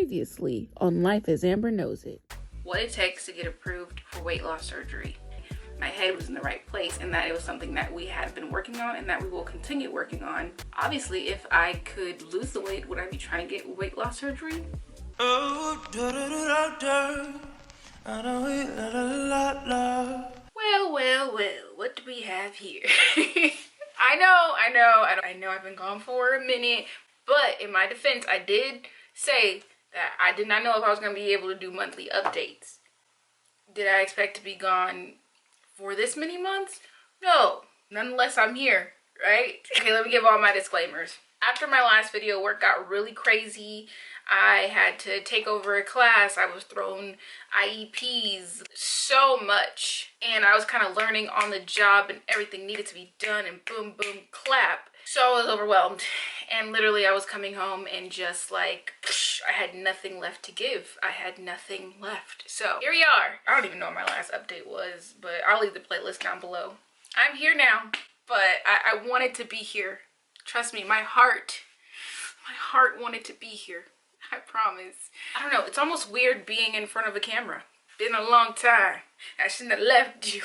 Previously on Life as Amber Knows It. What it takes to get approved for weight loss surgery. My head was in the right place and that it was something that we had been working on and that we will continue working on. Obviously, if I could lose the weight, would I be trying to get weight loss surgery? Oh, well, what do we have here? I know I've been gone for a minute, but in my defense, I did say that I did not know if I was going to be able to do monthly updates. Did I expect to be gone for this many months? No, nonetheless, I'm here, right? Okay, let me give all my disclaimers. After my last video, work got really crazy. I had to take over a class. I was thrown IEPs, so much. And I was kind of learning on the job and everything needed to be done and boom, boom, clap. So I was overwhelmed. And literally I was coming home and just like, I had nothing left to give. I had nothing left. So here we are. I don't even know what my last update was, but I'll leave the playlist down below. I'm here now, but I wanted to be here. Trust me, my heart wanted to be here. I promise. I don't know, it's almost weird being in front of a camera. Been a long time. I shouldn't have left you.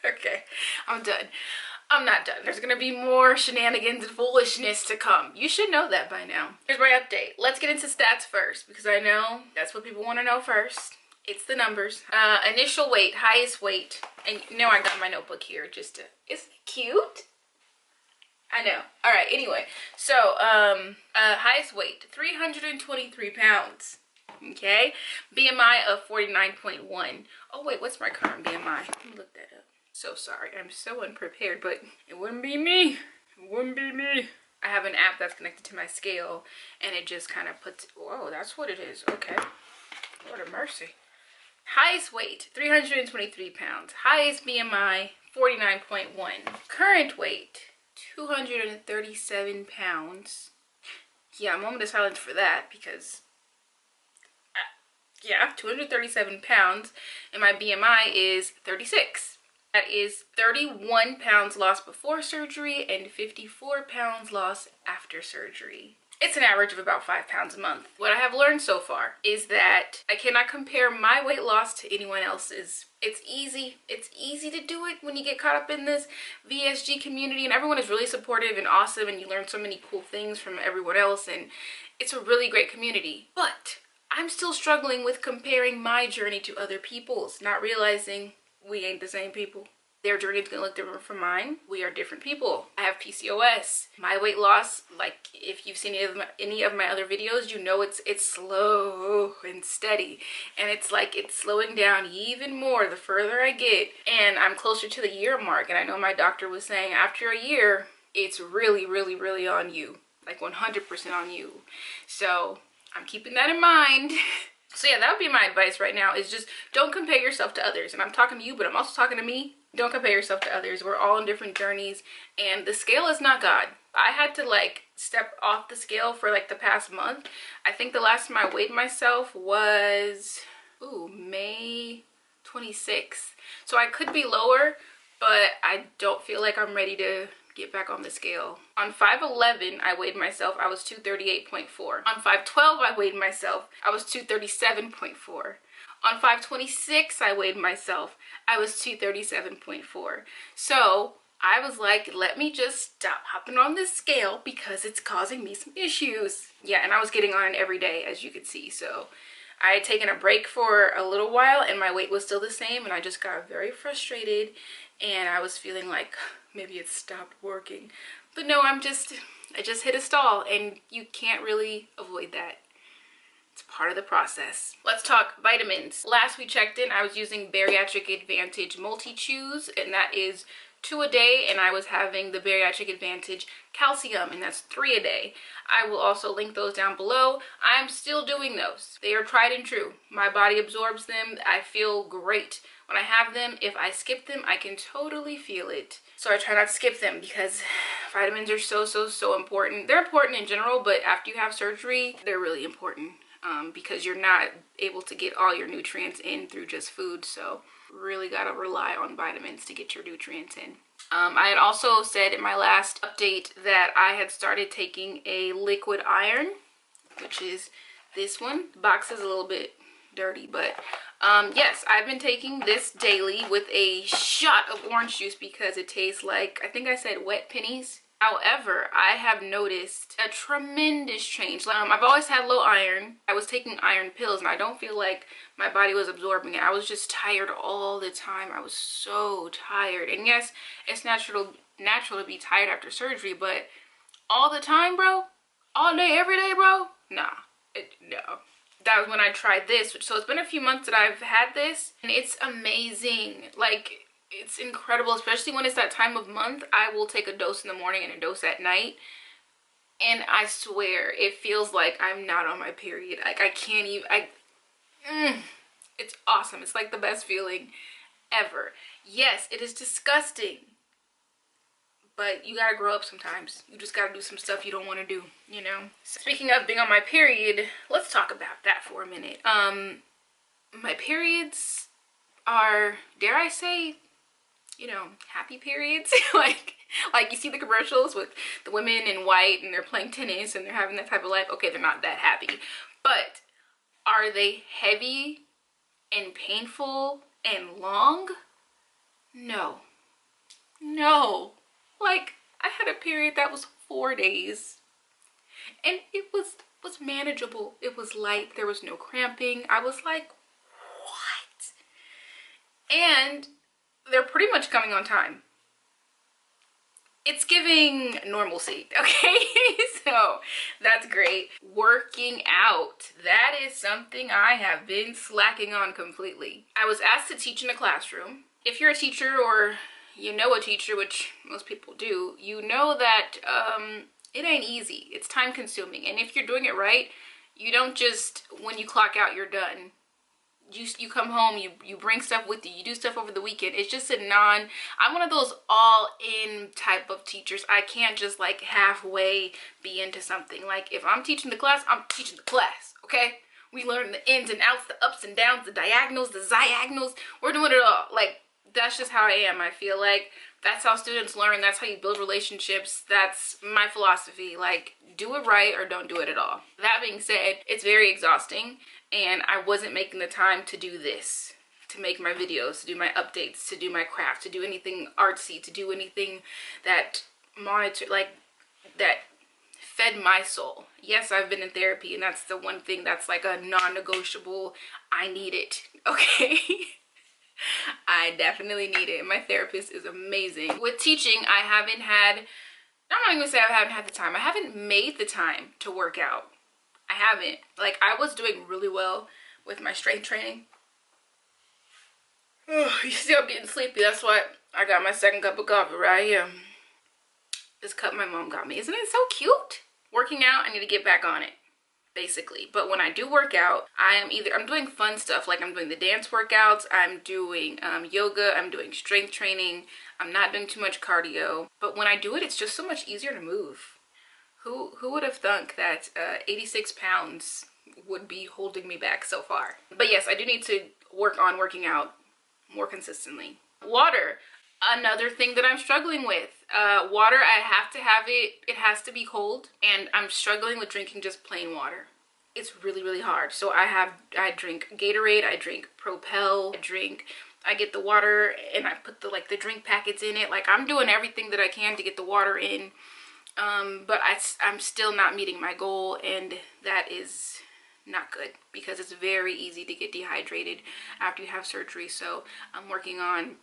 Okay, I'm done. I'm not done. There's gonna be more shenanigans and foolishness to come. You should know that by now. Here's my update. Let's get into stats first because I know that's what people want to know first. It's the numbers. Initial weight, highest weight, and you know I got my notebook here just to, isn't it cute? I know. All right, anyway, so highest weight, 323 pounds. Okay, BMI of 49.1. Oh wait, what's my current BMI? Let me look that up. So sorry, I'm so unprepared, but it wouldn't be me. It wouldn't be me. I have an app that's connected to my scale, and it just kind of puts, whoa, that's what it is. Okay, Lord of mercy. Highest weight, 323 pounds. Highest BMI, 49.1. Current weight, 237 pounds. Yeah, moment of silence for that because, yeah, 237 pounds, and my BMI is 36. That is 31 pounds lost before surgery and 54 pounds lost after surgery. It's an average of about 5 pounds a month. What I have learned so far is that I cannot compare my weight loss to anyone else's. It's easy. It's easy to do it when you get caught up in this VSG community, and everyone is really supportive and awesome, and you learn so many cool things from everyone else, and it's a really great community. But I'm still struggling with comparing my journey to other people's, not realizing we ain't the same people. Their journey is gonna look different from mine. We are different people. I have PCOS. My weight loss, like if you've seen any of my other videos, you know it's slow and steady. And it's like it's slowing down even more the further I get. And I'm closer to the year mark. And I know my doctor was saying after a year, it's really, really, really on you. Like 100% on you. So I'm keeping that in mind. So yeah, that would be my advice right now is just don't compare yourself to others. And I'm talking to you, but I'm also talking to me. Don't compare yourself to others. We're all on different journeys and the scale is not God. I had to like step off the scale for like the past month. I think the last time I weighed myself was, May 26th. So I could be lower, but I don't feel like I'm ready to get back on the scale. On 5'11", I weighed myself, I was 238.4. On 5'12", I weighed myself, I was 237.4. On 5'26", I weighed myself, I was 237.4. So I was like, let me just stop hopping on this scale because it's causing me some issues. Yeah, and I was getting on it every day, as you could see. So I had taken a break for a little while and my weight was still the same, and I just got very frustrated and I was feeling like maybe it stopped working. But no, I just hit a stall, and you can't really avoid that. It's part of the process. Let's talk vitamins. Last we checked in, I was using Bariatric Advantage Multi-Chews, and that is 2 a day, and I was having the Bariatric Advantage Calcium, and that's 3 a day. I will also link those down below. I'm still doing those. They are tried and true. My body absorbs them. I feel great when I have them. If I skip them, I can totally feel it. So I try not to skip them because vitamins are so important. They're important in general, but after you have surgery, they're really important because you're not able to get all your nutrients in through just food. So really gotta rely on vitamins to get your nutrients in. I had also said in my last update that I had started taking a liquid iron, which is this one. The box is a little bit dirty, but yes, I've been taking this daily with a shot of orange juice because it tastes like, I think I said wet pennies. However, I have noticed a tremendous change. I've always had low iron. I was taking iron pills and I don't feel like my body was absorbing it. I was just tired all the time. I was so tired. And yes, it's natural to be tired after surgery, but all the time, bro, all day, every day, bro, nah, no. That was when I tried this. So it's been a few months that I've had this and it's amazing. Like, it's incredible, especially when it's that time of month. I will take a dose in the morning and a dose at night, and I swear it feels like I'm not on my period. Like, I can't even, it's awesome. It's like the best feeling ever. Yes, it is disgusting, but you gotta grow up sometimes. You just gotta do some stuff you don't want to do, you know? Speaking of being on my period, let's talk about that for a minute. My periods are, dare I say, you know, happy periods. like you see the commercials with the women in white and they're playing tennis and they're having that type of life. Okay, they're not that happy, but are they heavy and painful and long? No. Like, I had a period that was 4 days and it was manageable. It was light. There was no cramping. I was like, what? And they're pretty much coming on time. It's giving normalcy, okay? So that's great. Working out, that is something I have been slacking on completely. I was asked to teach in a classroom. If you're a teacher or you know a teacher, which most people do, you know that it ain't easy. It's time consuming. And if you're doing it right, you don't just, when you clock out, you're done. You come home, you bring stuff with you, you do stuff over the weekend. It's just I'm one of those all-in type of teachers. I can't just like halfway be into something. Like, if I'm teaching the class, I'm teaching the class, okay? We learn the ins and outs, the ups and downs, the diagonals, the diagonals. We're doing it all. Like, that's just how I am. I feel like that's how students learn. That's how you build relationships. That's my philosophy. Like, do it right or don't do it at all. That being said, it's very exhausting. And I wasn't making the time to do this, to make my videos, to do my updates, to do my craft, to do anything artsy, to do anything that that fed my soul. Yes, I've been in therapy, and that's the one thing that's like a non-negotiable. I need it, okay? I definitely need it. My therapist is amazing. With teaching, I'm not even gonna say I haven't had the time. I haven't made the time to work out. I haven't. Like, I was doing really well with my strength training. You see, I'm getting sleepy. That's why I got my second cup of coffee right here. This cup my mom got me. Isn't it so cute? Working out, I need to get back on it, basically. But when I do work out, I'm doing fun stuff. Like, I'm doing the dance workouts, I'm doing yoga, I'm doing strength training. I'm not doing too much cardio. But when I do it, it's just so much easier to move. Who would have thunk that 86 pounds would be holding me back so far? But yes, I do need to work on working out more consistently. Water, another thing that I'm struggling with. Water, I have to have it has to be cold, and I'm struggling with drinking just plain water. It's really, really hard. So I drink Gatorade, I drink Propel, I get the water and I put the drink packets in it. Like, I'm doing everything that I can to get the water in. But I'm still not meeting my goal, and that is not good because it's very easy to get dehydrated after you have surgery. So I'm working on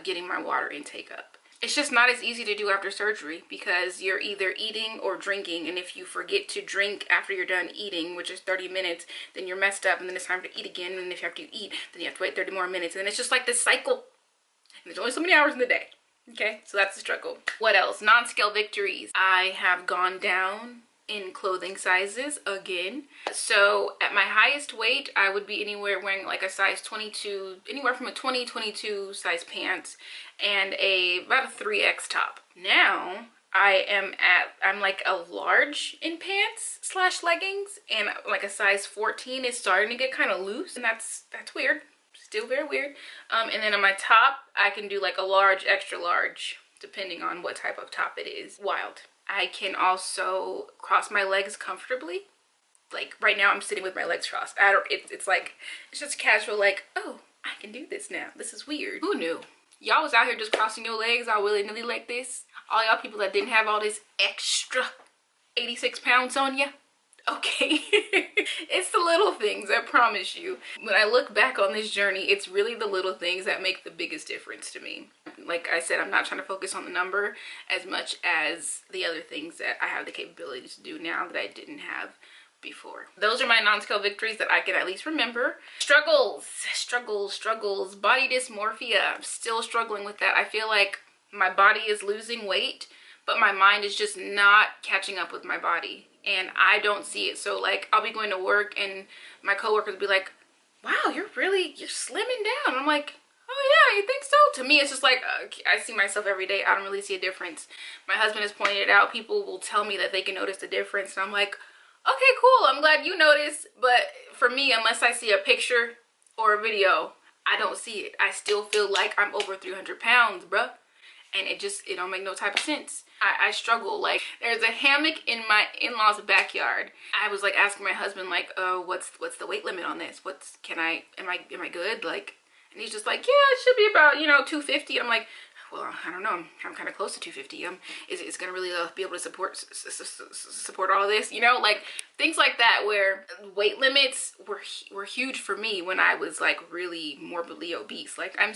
getting my water intake up. It's just not as easy to do after surgery because you're either eating or drinking, and if you forget to drink after you're done eating, which is 30 minutes, then you're messed up, and then it's time to eat again, and if you have to eat, then you have to wait 30 more minutes, and then it's just like this cycle, and there's only so many hours in the day. Okay, so that's the struggle. What else? Non-scale victories. I have gone down in clothing sizes again. So at my highest weight, I would be anywhere wearing like a size 22, anywhere from a 22 size pants and about a 3X top. Now I'm like a large in pants / leggings, and like a size 14 is starting to get kind of loose, and that's weird. Still very weird. And then on my top, I can do like a large, extra large, depending on what type of top it is. Wild. I can also cross my legs comfortably. Like right now I'm sitting with my legs crossed. I don't, it's like, it's just casual, like, oh, I can do this now. This is weird. Who knew? Y'all was out here just crossing your legs all willy-nilly like this. All y'all people that didn't have all this extra 86 pounds on you. Okay. It's the little things, I promise you. When I look back on this journey, it's really the little things that make the biggest difference to me. Like I said, I'm not trying to focus on the number as much as the other things that I have the capability to do now that I didn't have before. Those are my non-scale victories that I can at least remember. Struggles, body dysmorphia. I'm still struggling with that. I feel like my body is losing weight, but my mind is just not catching up with my body, and I don't see it. So like I'll be going to work and my coworkers will be like, wow, you're slimming down. I'm like, oh yeah, you think so? To me it's just like, I see myself every day. I don't really see a difference. My husband has pointed it out. People will tell me that they can notice the difference, and I'm like, okay, cool, I'm glad you noticed. But for me, unless I see a picture or a video, I don't see it. I still feel like I'm over 300 pounds, bruh. And it don't make no type of sense. I struggle. Like, there's a hammock in my in-laws backyard. I was like asking my husband, like, what's the weight limit on this? Am I good? Like, and he's just like, yeah, it should be about, 250. I'm like, well, I don't know. I'm kind of close to 250. Is it gonna really be able to support all of this? Like things like that, where weight limits were huge for me when I was like really morbidly obese. Like am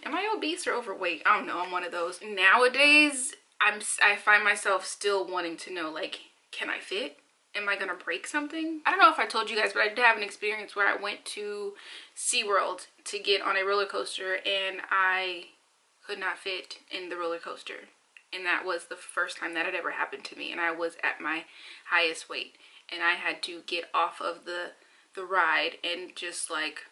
I obese or overweight? I don't know. I'm one of those. Nowadays, I find myself still wanting to know, like, can I fit? Am I gonna break something? I don't know if I told you guys, but I did have an experience where I went to SeaWorld to get on a roller coaster, and I could not fit in the roller coaster. And that was the first time that had ever happened to me, and I was at my highest weight, and I had to get off of the ride and just like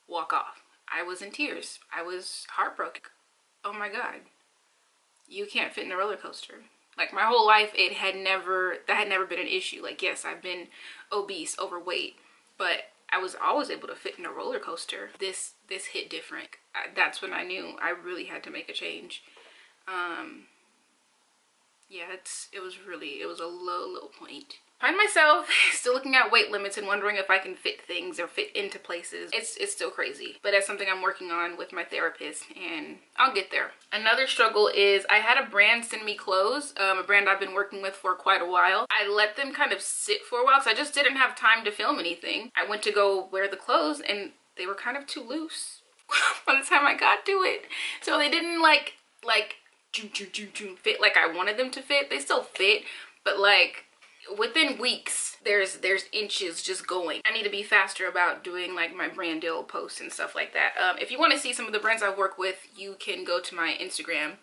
walk off. I was in tears. I was heartbroken. Oh my god, you can't fit in a roller coaster. Like my whole life, that had never been an issue. Like, yes, I've been obese, overweight, but I was always able to fit in a roller coaster. This hit different. That's when I knew I really had to make a change. Yeah, it was a low point. I find myself still looking at weight limits and wondering if I can fit things or fit into places. It's still crazy, but that's something I'm working on with my therapist, and I'll get there. Another struggle is I had a brand send me clothes, a brand I've been working with for quite a while. I let them kind of sit for a while because I just didn't have time to film anything. I went to go wear the clothes and they were kind of too loose by the time I got to it. So they didn't like fit like I wanted them to fit. They still fit, but like within weeks there's inches just going. I need to be faster about doing like my brand deal posts and stuff like that. If you want to see some of the brands I work with, you can go to my Instagram,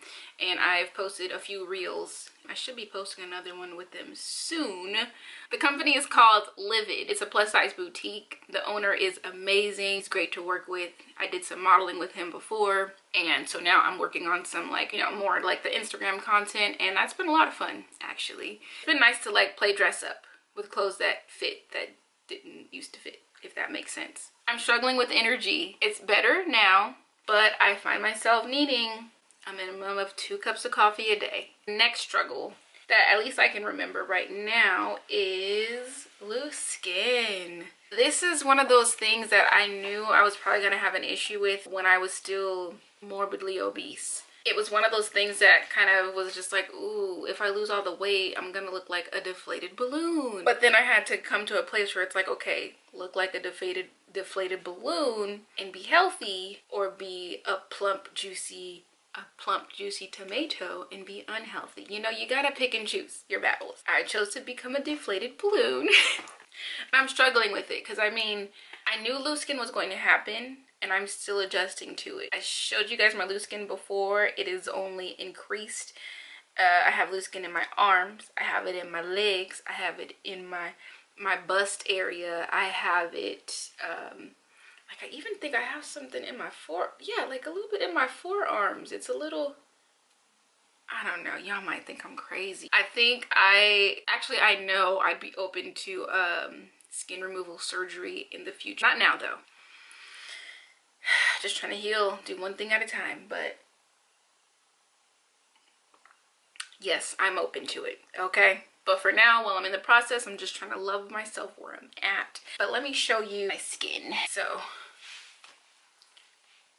and I've posted a few reels. I should be posting another one with them soon. The company is called Livid. It's a plus size boutique. The owner is amazing. He's great to work with. I did some modeling with him before, and so now I'm working on some like, more like the Instagram content, and that's been a lot of fun actually. It's been nice to like play dress up with clothes that fit that didn't used to fit, if that makes sense. I'm struggling with energy. It's better now, but I find myself needing a minimum of 2 cups of coffee a day. Next struggle that at least I can remember right now is loose skin. This is one of those things that I knew I was probably gonna have an issue with when I was still morbidly obese. It was one of those things that kind of was just like, ooh, if I lose all the weight, I'm gonna look like a deflated balloon. But then I had to come to a place where it's like, okay, look like a deflated balloon and be healthy, or be a plump, juicy tomato and be unhealthy. You gotta pick and choose your battles. I chose to become a deflated balloon. I'm struggling with it because I knew loose skin was going to happen, and I'm still adjusting to it. I showed you guys my loose skin before. It is only increased. I have loose skin in my arms. I have it in my legs. I have it in my bust area. I have it, like I even think I have something in my like a little bit in my forearms. It's a little, I don't know, y'all might think I'm crazy. I know I'd be open to skin removal surgery in the future. Not now though. Just trying to heal, do one thing at a time. But yes, I'm open to it, okay? But for now, while I'm in the process, I'm just trying to love myself where I'm at. But let me show you my skin. So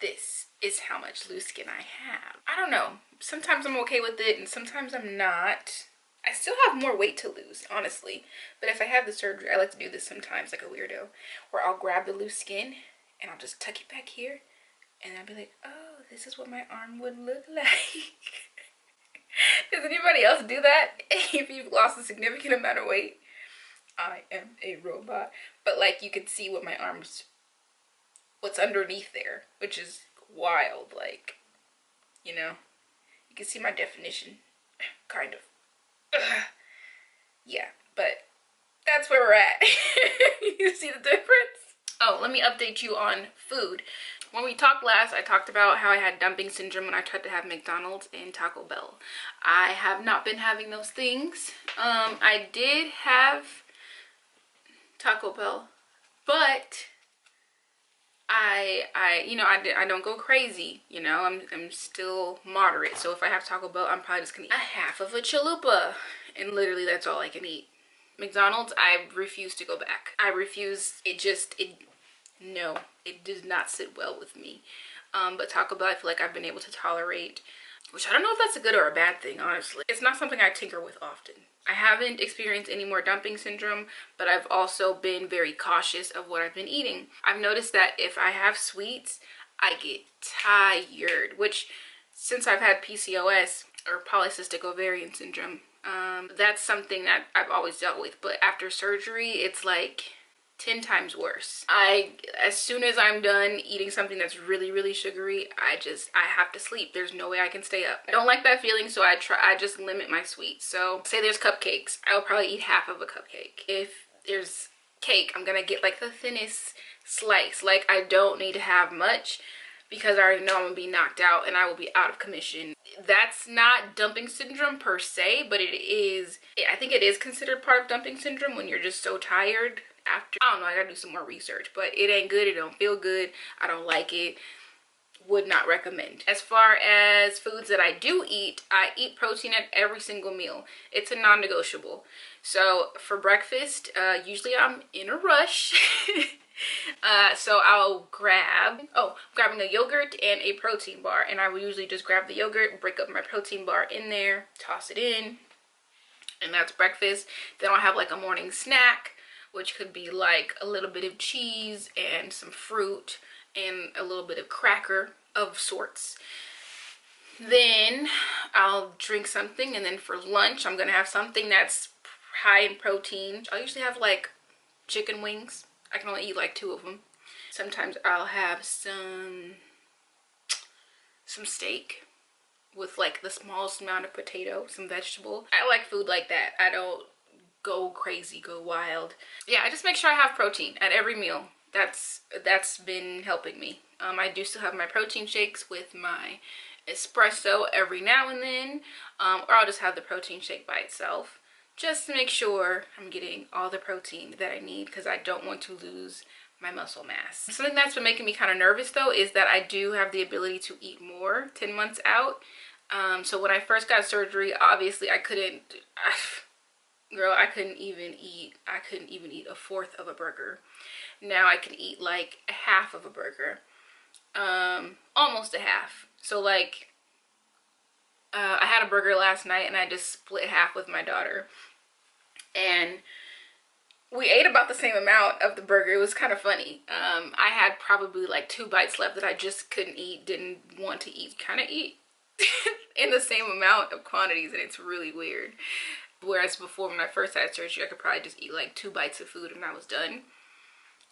this is how much loose skin I have. I don't know. Sometimes I'm okay with it and sometimes I'm not. I still have more weight to lose, honestly. But if I have the surgery, I like to do this sometimes like a weirdo, where I'll grab the loose skin and I'll just tuck it back here. And I'll be like, oh, this is what my arm would look like. Does anybody else do that? If you've lost a significant amount of weight? I am a robot. But like you can see what my arms, what's underneath there, which is wild. Like, you know, you can see my definition, kind of. Yeah, but that's where we're at. You see the difference? Oh, let me update you on food. When we talked last, I talked about how I had dumping syndrome when I tried to have McDonald's and Taco Bell. I have not been having those things. I did have Taco Bell, but I don't go crazy, you know. I'm still moderate. So if I have Taco Bell, I'm probably just gonna eat a half of a chalupa, and literally that's all I can eat. McDonald's, I refuse to go back. I refuse. No, it does not sit well with me. But Taco Bell, I feel like I've been able to tolerate, which I don't know if that's a good or a bad thing, honestly. It's not something I tinker with often. I haven't experienced any more dumping syndrome, but I've also been very cautious of what I've been eating. I've noticed that if I have sweets, I get tired, which since I've had PCOS or polycystic ovarian syndrome, that's something that I've always dealt with. But after surgery, it's like 10 times worse. As soon as I'm done eating something that's really, really sugary, I have to sleep. There's no way I can stay up. I don't like that feeling, so I just limit my sweets. So say there's cupcakes, I'll probably eat half of a cupcake. If there's cake, I'm gonna get like the thinnest slice. Like, I don't need to have much because I already know I'm gonna be knocked out and I will be out of commission. That's not dumping syndrome per se, but I think it is considered part of dumping syndrome when you're just so tired after. I don't know, I gotta do some more research, but it ain't good. It don't feel good. I don't like it. Would not recommend. As far as foods that I do eat, I eat protein at every single meal. It's a non-negotiable. So for breakfast, usually I'm in a rush. So I'll grabbing a yogurt and a protein bar, and I will usually just grab the yogurt, break up my protein bar in there, toss it in, and that's breakfast. Then I'll have like a morning snack, which could be like a little bit of cheese and some fruit and a little bit of cracker of sorts. Then I'll drink something, and then for lunch I'm gonna have something that's high in protein. I'll usually have like chicken wings. I can only eat like 2 of them. Sometimes I'll have some steak with like the smallest amount of potato, some vegetable. I like food like that. I don't go crazy, go wild. Yeah, I just make sure I have protein at every meal. That's been helping me. I do still have my protein shakes with my espresso every now and then, or I'll just have the protein shake by itself, just to make sure I'm getting all the protein that I need, because I don't want to lose my muscle mass. Something that's been making me kind of nervous though is that I do have the ability to eat more 10 months out. So when I first got surgery, obviously I couldn't even eat a fourth of a burger. Now I can eat like a half of a burger, almost a half. So like I had a burger last night and I just split half with my daughter, and we ate about the same amount of the burger. It was kind of funny. I had probably like 2 bites left that I just couldn't eat, didn't want to eat, kind of eat in the same amount of quantities, and it's really weird. Whereas before, when I first had surgery, I could probably just eat like 2 bites of food and I was done.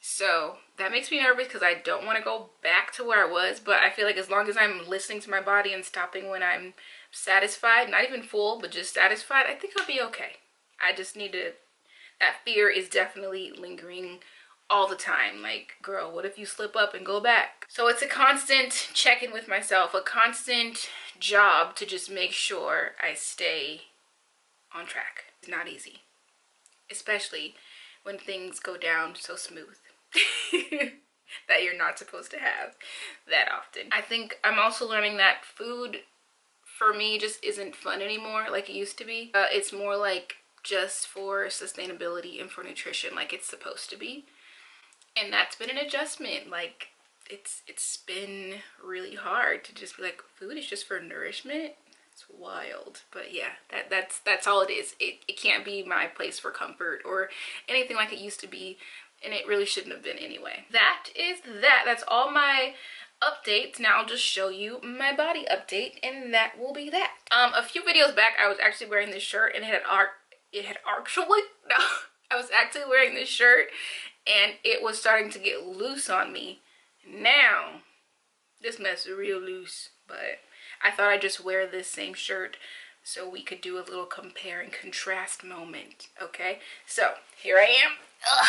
So that makes me nervous because I don't want to go back to where I was, but I feel like as long as I'm listening to my body and stopping when I'm satisfied, not even full, but just satisfied, I think I'll be okay. I just need to, that fear is definitely lingering all the time. Like, girl, what if you slip up and go back? So it's a constant check-in with myself, a constant job to just make sure I stay on track. It's not easy, especially when things go down so smooth that you're not supposed to have that often. I think I'm also learning that food for me just isn't fun anymore like it used to be. It's more like just for sustainability and for nutrition like it's supposed to be. And that's been an adjustment. Like it's been really hard to just be like, food is just for nourishment. It's wild. But yeah, that's all it is. It can't be my place for comfort or anything like it used to be, and it really shouldn't have been anyway. That is that. That's all my updates. Now I'll just show you my body update, and that will be that. A few videos back I was actually wearing this shirt, and it had actually no, I was actually wearing this shirt and it was starting to get loose on me. Now this mess is real loose, but I thought I'd just wear this same shirt so we could do a little compare and contrast moment. Okay, so here I am. Ugh.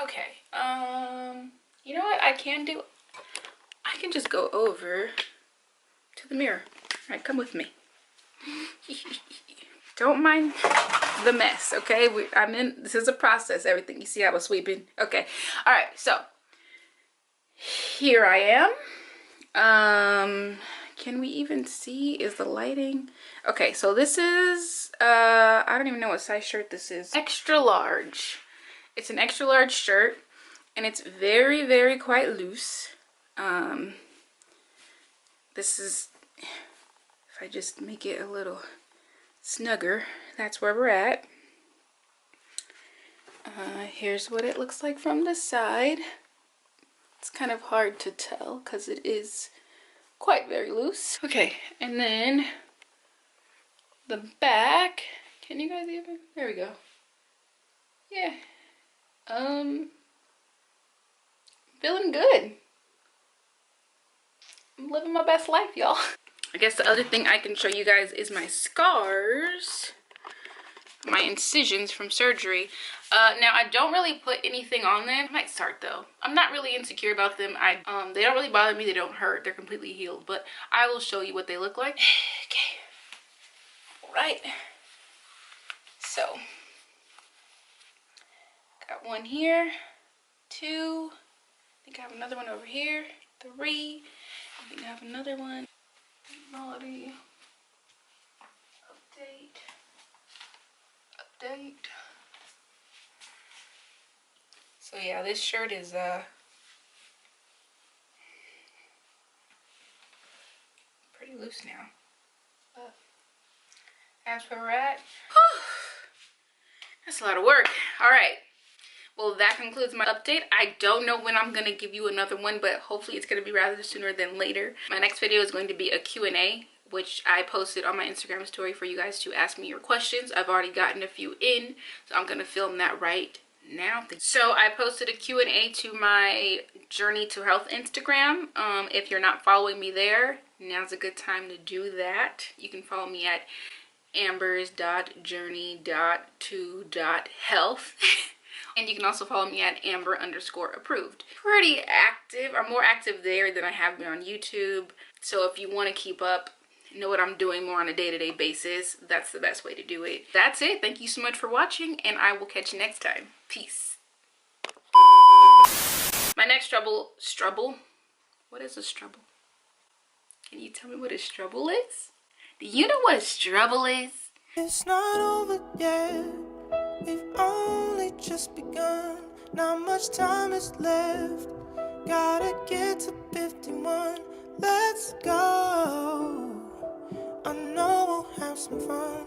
Okay, you know what I can do? I can just go over to the mirror. All right, come with me. Don't mind the mess, okay? This is a process, everything. You see I was sweeping? Okay, all right, so here I am. Can we even see? Is the lighting? Okay, so this is, I don't even know what size shirt this is. Extra large. It's an extra large shirt, and it's very, very quite loose. This is, if I just make it a little snugger, that's where we're at. Here's what it looks like from the side. It's kind of hard to tell because it is quite very loose. Okay, and then the back, can you guys even, there we go. Yeah, feeling good. I'm living my best life, y'all. I guess the other thing I can show you guys is my scars, my incisions from surgery. Now I don't really put anything on them. I might start though. I'm not really insecure about them. They don't really bother me. They don't hurt. They're completely healed. But I will show you what they look like. Okay. All right. So got one here, 2. I think I have another one over here. 3. I think I have another one. Body update. So yeah, this shirt is pretty loose now. But that's where we're at. That's a lot of work. All right. Well, that concludes my update. I don't know when I'm going to give you another one, but hopefully it's going to be rather sooner than later. My next video is going to be a Q&A, which I posted on my Instagram story for you guys to ask me your questions. I've already gotten a few in, so I'm going to film that right now. So I posted a Q&A to my Journey to Health Instagram. If you're not following me there, now's a good time to do that. You can follow me at ambers.journey.to.health. And you can also follow me at amber_approved. Pretty active. I'm more active there than I have been on YouTube. So if you want to keep up, know what I'm doing more on a day-to-day basis, that's the best way to do it. That's it. Thank you so much for watching, and I will catch you next time. Peace. My next struggle. What is a struggle? Can you tell me what a struggle is? Do you know what a struggle is? It's not over yet. We've only just begun. Not much time is left. Gotta get to 51. Let's go. I know we'll have some fun.